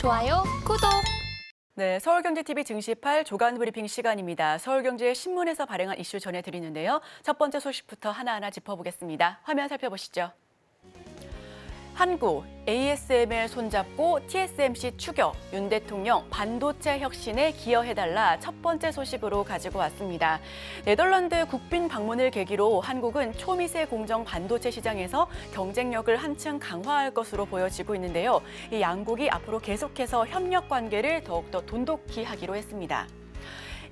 좋아요, 구독! 네, 서울경제TV 증시8 조간 브리핑 시간입니다. 서울경제 신문에서 발행한 이슈 전해드리는데요. 첫 번째 소식부터 하나하나 짚어보겠습니다. 화면 살펴보시죠. 한국, ASML 손잡고 TSMC 추격, 윤 대통령 반도체 혁신에 기여해달라 첫 번째 소식으로 가지고 왔습니다. 네덜란드 국빈 방문을 계기로 한국은 초미세 공정 반도체 시장에서 경쟁력을 한층 강화할 것으로 보여지고 있는데요. 이 양국이 앞으로 계속해서 협력 관계를 더욱더 돈독히 하기로 했습니다.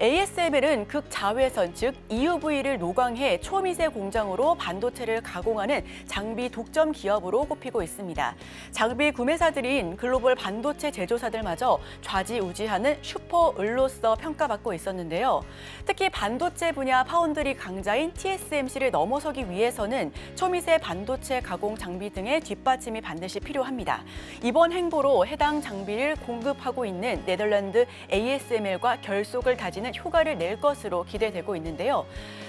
ASML은 극자외선, 즉 EUV를 노광해 초미세 공정으로 반도체를 가공하는 장비 독점 기업으로 꼽히고 있습니다. 장비 구매사들인 글로벌 반도체 제조사들마저 좌지우지하는 슈퍼을로서 평가받고 있었는데요. 특히 반도체 분야 파운드리 강자인 TSMC를 넘어서기 위해서는 초미세 반도체 가공 장비 등의 뒷받침이 반드시 필요합니다. 이번 행보로 해당 장비를 공급하고 있는 네덜란드 ASML과 결속을 다지는 효과를 낼 것으로 기대되고 있는데요.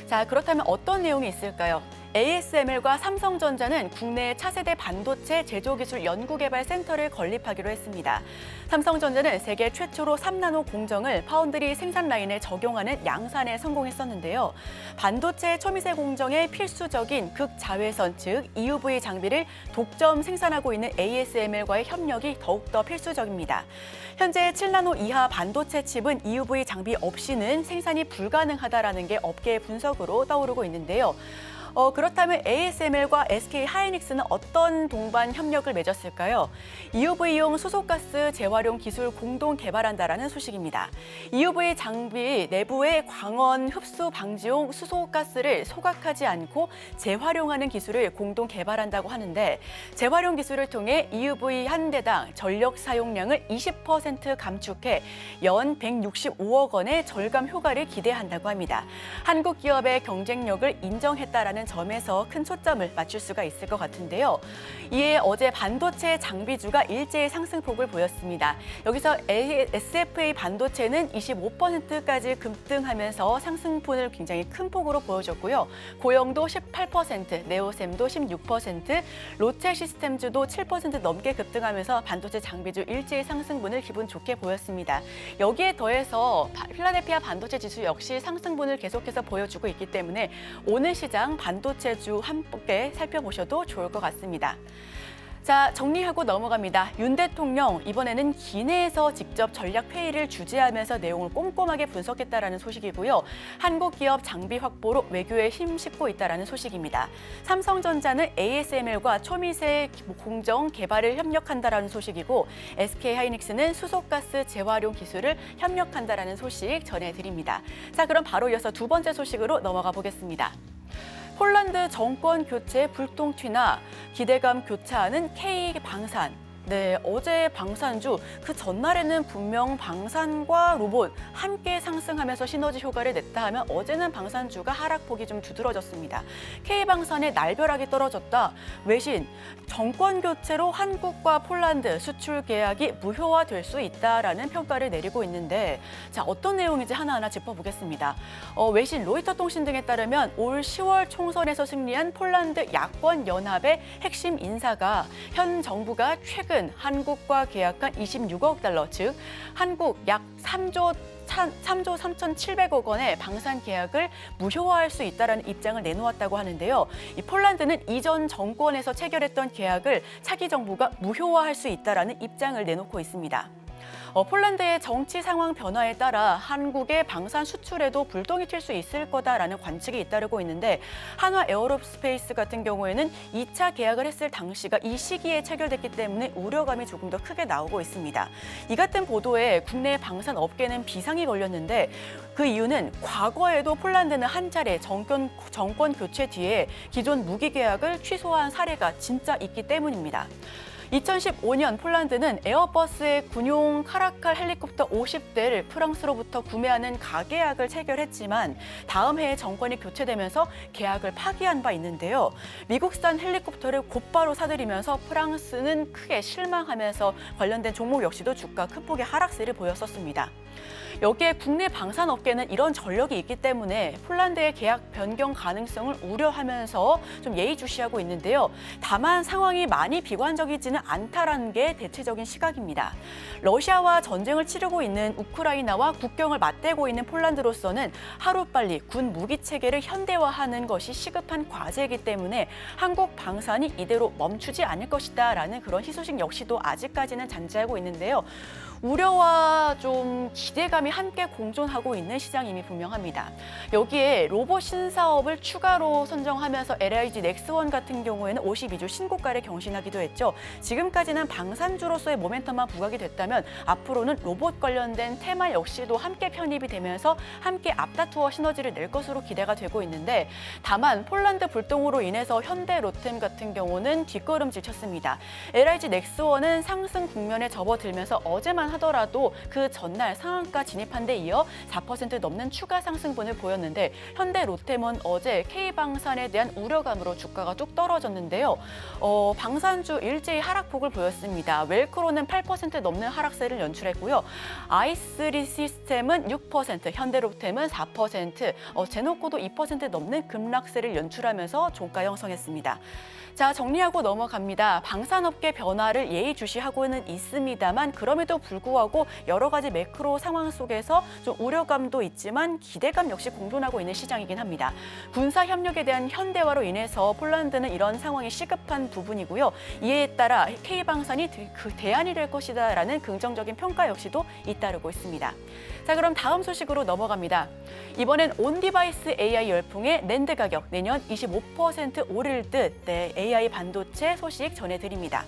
자, 그렇다면 어떤 내용이 있을까요? ASML과 삼성전자는 국내 차세대 반도체 제조기술 연구개발센터를 건립하기로 했습니다. 삼성전자는 세계 최초로 3나노 공정을 파운드리 생산 라인에 적용하는 양산에 성공했었는데요. 반도체 초미세 공정에 필수적인 극자외선, 즉 EUV 장비를 독점 생산하고 있는 ASML과의 협력이 더욱더 필수적입니다. 현재 7나노 이하 반도체 칩은 EUV 장비 없이는 생산이 불가능하다라는 게 업계의 분석으로 떠오르고 있는데요. 그렇다면 ASML과 SK하이닉스는 어떤 동반 협력을 맺었을까요? EUV용 수소가스 재활용 기술 공동 개발한다라는 소식입니다. EUV 장비 내부의 광원 흡수 방지용 수소가스를 소각하지 않고 재활용하는 기술을 공동 개발한다고 하는데, 재활용 기술을 통해 EUV 한 대당 전력 사용량을 20% 감축해 연 165억 원의 절감 효과를 기대한다고 합니다. 한국 기업의 경쟁력을 인정했다라는 점에서 큰 초점을 맞출 수가 있을 것 같은데요. 이에 어제 반도체 장비주가 일제히 상승폭을 보였습니다. 여기서 SFA 반도체는 25%까지 급등하면서 상승폭을 굉장히 큰 폭으로 보여줬고요. 고영도 18%, 네오셈도 16%, 롯데 시스템즈도 7% 넘게 급등하면서 반도체 장비주 일제히 상승분을 기분 좋게 보였습니다. 여기에 더해서 필라델피아 반도체 지수 역시 상승분을 계속해서 보여주고 있기 때문에 오늘 시장 반도체주 함께 살펴보셔도 좋을 것 같습니다. 자, 정리하고 넘어갑니다. 윤 대통령 이번에는 기내에서 직접 전략 회의를 주재하면서 내용을 꼼꼼하게 분석했다라는 소식이고요. 한국 기업 장비 확보로 외교에 힘싣고 있다라는 소식입니다. 삼성전자는 ASML과 초미세 공정 개발을 협력한다라는 소식이고, SK하이닉스는 수소가스 재활용 기술을 협력한다라는 소식 전해드립니다. 자, 그럼 바로 이어서 두 번째 소식으로 넘어가 보겠습니다. 폴란드 정권 교체 불똥튀나 기대감 교차하는 K방산. 네, 어제 방산주, 그 전날에는 분명 방산과 로봇 함께 상승하면서 시너지 효과를 냈다 하면 어제는 방산주가 하락폭이 좀 두드러졌습니다. K방산의 날벼락이 떨어졌다. 외신, 정권 교체로 한국과 폴란드 수출 계약이 무효화될 수 있다라는 평가를 내리고 있는데, 자, 어떤 내용인지 하나하나 짚어보겠습니다. 외신 로이터 통신 등에 따르면 올 10월 총선에서 승리한 폴란드 야권 연합의 핵심 인사가 현 정부가 최근 한국과 계약한 26억 달러, 즉 한국 약 3조 3,700억 원의 방산 계약을 무효화할 수 있다는 입장을 내놓았다고 하는데요. 이 폴란드는 이전 정권에서 체결했던 계약을 차기 정부가 무효화할 수 있다는 입장을 내놓고 있습니다. 폴란드의 정치 상황 변화에 따라 한국의 방산 수출에도 불똥이 튈 수 있을 거다라는 관측이 잇따르고 있는데, 한화 에어로스페이스 같은 경우에는 2차 계약을 했을 당시가 이 시기에 체결됐기 때문에 우려감이 조금 더 크게 나오고 있습니다. 이 같은 보도에 국내 방산 업계는 비상이 걸렸는데, 그 이유는 과거에도 폴란드는 한 차례 정권 교체 뒤에 기존 무기 계약을 취소한 사례가 진짜 있기 때문입니다. 2015년 폴란드는 에어버스의 군용 카라칼 헬리콥터 50대를 프랑스로부터 구매하는 가계약을 체결했지만 다음 해에 정권이 교체되면서 계약을 파기한 바 있는데요. 미국산 헬리콥터를 곧바로 사들이면서 프랑스는 크게 실망하면서 관련된 종목 역시도 주가 큰 폭의 하락세를 보였었습니다. 여기에 국내 방산업계는 이런 전력이 있기 때문에 폴란드의 계약 변경 가능성을 우려하면서 좀 예의주시하고 있는데요. 다만 상황이 많이 비관적이지는 나오지는 않다라는 게 대체적인 시각입니다. 러시아와 전쟁을 치르고 있는 우크라이나와 국경을 맞대고 있는 폴란드로서는 하루빨리 군 무기 체계를 현대화하는 것이 시급한 과제이기 때문에 한국 방산이 이대로 멈추지 않을 것이다라는 그런 희소식 역시도 아직까지는 잔재하고 있는데요. 우려와 좀 기대감이 함께 공존하고 있는 시장임이 분명합니다. 여기에 로봇 신사업을 추가로 선정하면서 LIG 넥스원 같은 경우에는 52주 신고가를 경신하기도 했죠. 지금까지는 방산주로서의 모멘텀만 부각이 됐다면 앞으로는 로봇 관련된 테마 역시도 함께 편입이 되면서 함께 앞다투어 시너지를 낼 것으로 기대가 되고 있는데, 다만 폴란드 불똥으로 인해서 현대 로템 같은 경우는 뒷걸음질 쳤습니다. LIG 넥스원은 상승 국면에 접어들면서 어제만 하더라도 그 전날 상한가 진입한 데 이어 4% 넘는 추가 상승분을 보였는데, 현대 로템은 어제 K방산에 대한 우려감으로 주가가 뚝 떨어졌는데요. 방산주 일제히 하락폭을 보였습니다. 웰크로는 8% 넘는 하락세를 연출했고요. 아이스리 시스템은 6%, 현대 로템은 4%, 제노코도 2% 넘는 급락세를 연출하면서 종가 형성했습니다. 자, 정리하고 넘어갑니다. 방산업계 변화를 예의주시하고는 있습니다만 그럼에도 불구하고 여러 가지 매크로 상황 속에서 좀 우려감도 있지만 기대감 역시 공존하고 있는 시장이긴 합니다. 군사 협력에 대한 현대화로 인해서 폴란드는 이런 상황이 시급한 부분이고요. 이에 따라 K방산이 그 대안이 될 것이다라는 긍정적인 평가 역시도 잇따르고 있습니다. 자, 그럼 다음 소식으로 넘어갑니다. 이번엔 온디바이스 AI 열풍의 낸드 가격 내년 25% 오를 듯 AI 반도체 소식 전해드립니다.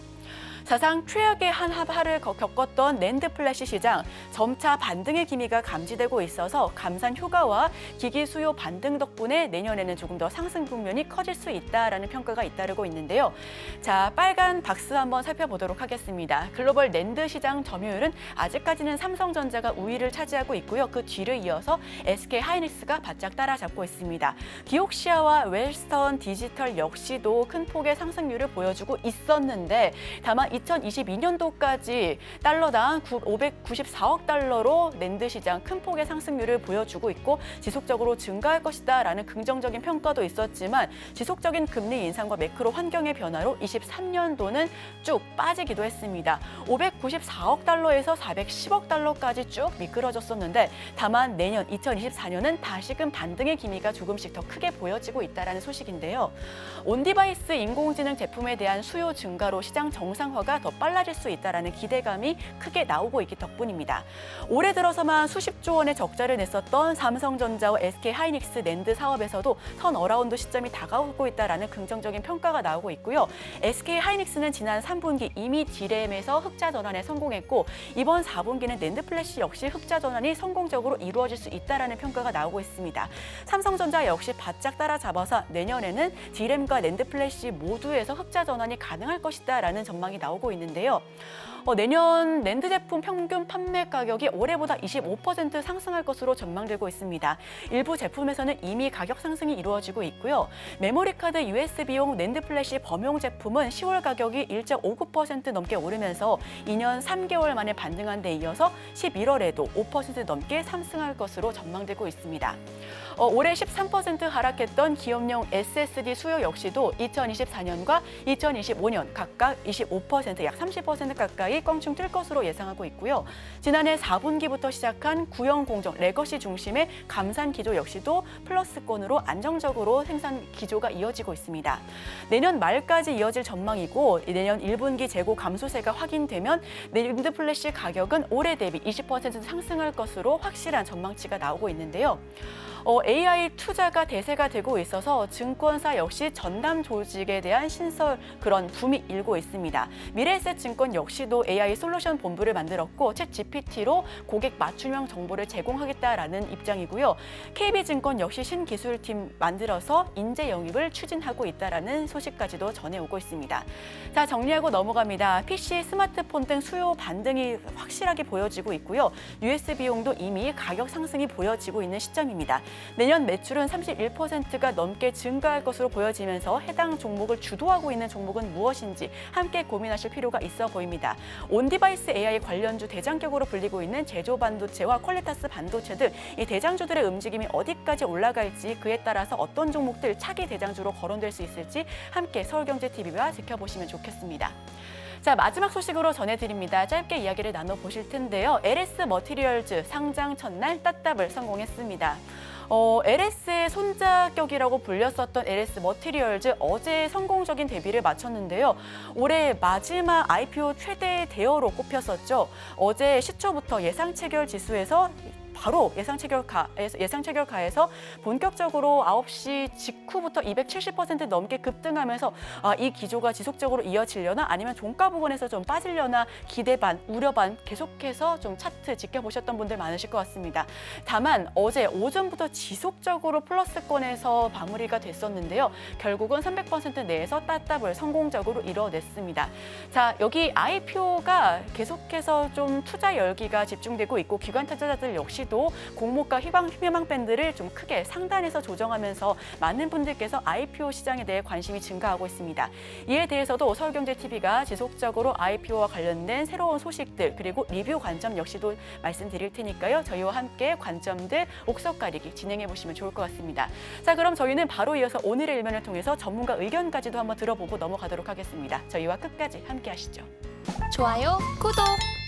사상 최악의 한 하를 겪었던 낸드 플래시 시장, 점차 반등의 기미가 감지되고 있어서 감산 효과와 기기 수요 반등 덕분에 내년에는 조금 더 상승 국면이 커질 수 있다라는 평가가 잇따르고 있는데요. 자, 빨간 박스 한번 살펴보도록 하겠습니다. 글로벌 낸드 시장 점유율은 아직까지는 삼성전자가 우위를 차지하고 있고요. 그 뒤를 이어서 SK하이닉스가 바짝 따라잡고 있습니다. 기옥시아와 웰스턴 디지털 역시도 큰 폭의 상승률을 보여주고 있었는데, 다만 2022년도까지 달러당 594억 달러로 낸드 시장 큰 폭의 상승률을 보여주고 있고 지속적으로 증가할 것이다라는 긍정적인 평가도 있었지만 지속적인 금리 인상과 매크로 환경의 변화로 23년도는 쭉 빠지기도 했습니다. 594억 달러에서 410억 달러까지 쭉 미끄러졌었는데, 다만 내년 2024년은 다시금 반등의 기미가 조금씩 더 크게 보여지고 있다는 소식인데요. 온디바이스 인공지능 제품에 대한 수요 증가로 시장 정상화가 더 빨라질 수 있다는 기대감이 크게 나오고 있기 덕분입니다. 올해 들어서만 수십조 원의 적자를 냈었던 삼성전자와 SK하이닉스 낸드 사업에서도 턴어라운드 시점이 다가오고 있다는 긍정적인 평가가 나오고 있고요. SK하이닉스는 지난 3분기 이미 D램에서 흑자 전환에 성공했고, 이번 4분기는 낸드 플래시 역시 흑자 전환이 성공적으로 이루어질 수 있다는 평가가 나오고 있습니다. 삼성전자 역시 바짝 따라잡아서 내년에는 D램과 낸드 플래시 모두에서 흑자 전환이 가능할 것이다라는 전망이 나오고 있는데요. 내년 낸드 제품 평균 판매 가격이 올해보다 25% 상승할 것으로 전망되고 있습니다. 일부 제품에서는 이미 가격 상승이 이루어지고 있고요. 메모리 카드 USB용 낸드 플래시 범용 제품은 10월 가격이 1.59% 넘게 오르면서 2년 3개월 만에 반등한 데 이어서 11월에도 5% 넘게 상승할 것으로 전망되고 있습니다. 올해 13% 하락했던 기업용 SSD 수요 역시도 2024년과 2025년 각각 25%, 약 30% 가까이 껑충 뜰 것으로 예상하고 있고요. 지난해 4분기부터 시작한 구형 공정 레거시 중심의 감산 기조 역시도 플러스권으로 안정적으로 생산 기조가 이어지고 있습니다. 내년 말까지 이어질 전망이고, 내년 1분기 재고 감소세가 확인되면 낸드 플래시 가격은 올해 대비 20% 상승할 것으로 확실한 전망치가 나오고 있는데요. AI 투자가 대세가 되고 있어서 증권사 역시 전담 조직에 대한 신설 그런 붐이 일고 있습니다. 미래에셋증권 역시도 AI 솔루션 본부를 만들었고 챗GPT로 고객 맞춤형 정보를 제공하겠다라는 입장이고요. KB증권 역시 신기술팀 만들어서 인재 영입을 추진하고 있다라는 소식까지도 전해오고 있습니다. 자, 정리하고 넘어갑니다. PC, 스마트폰 등 수요 반등이 확실하게 보여지고 있고요. USB용도 이미 가격 상승이 보여지고 있는 시점입니다. 내년 매출은 31%가 넘게 증가할 것으로 보여지면서 해당 종목을 주도하고 있는 종목은 무엇인지 함께 고민하실 필요가 있어 보입니다. 온디바이스 AI 관련주 대장격으로 불리고 있는 제조 반도체와 퀄리타스 반도체 등 이 대장주들의 움직임이 어디까지 올라갈지, 그에 따라서 어떤 종목들 차기 대장주로 거론될 수 있을지 함께 서울경제TV와 지켜보시면 좋겠습니다. 자, 마지막 소식으로 전해드립니다. 짧게 이야기를 나눠보실 텐데요. LS 머티리얼즈 상장 첫날 따따블 성공했습니다. LS의 손자격이라고 불렸었던 LS 머티리얼즈 어제 성공적인 데뷔를 마쳤는데요. 올해 마지막 IPO 최대 대여로 꼽혔었죠. 어제 시초부터 예상 체결 지수에서 바로 예상 체결가에서 본격적으로 9시 직후부터 270% 넘게 급등하면서 이 기조가 지속적으로 이어지려나 아니면 종가 부근에서 좀 빠지려나 기대 반, 우려 반 계속해서 좀 차트 지켜보셨던 분들 많으실 것 같습니다. 다만 어제 오전부터 지속적으로 플러스권에서 마무리가 됐었는데요. 결국은 300% 내에서 따따블 성공적으로 이뤄냈습니다. 자, 여기 IPO가 계속해서 좀 투자 열기가 집중되고 있고 기관 투자자들 역시도 공모가 희망 밴드를 좀 크게 상단에서 조정하면서 많은 분들께서 IPO 시장에 대해 관심이 증가하고 있습니다. 이에 대해서도 서울경제TV가 지속적으로 IPO와 관련된 새로운 소식들 그리고 리뷰 관점 역시도 말씀드릴 테니까요. 저희와 함께 관점들 옥석 가리기 진행해 보시면 좋을 것 같습니다. 자, 그럼 저희는 바로 이어서 오늘의 일면을 통해서 전문가 의견까지도 한번 들어보고 넘어가도록 하겠습니다. 저희와 끝까지 함께 하시죠. 좋아요, 구독!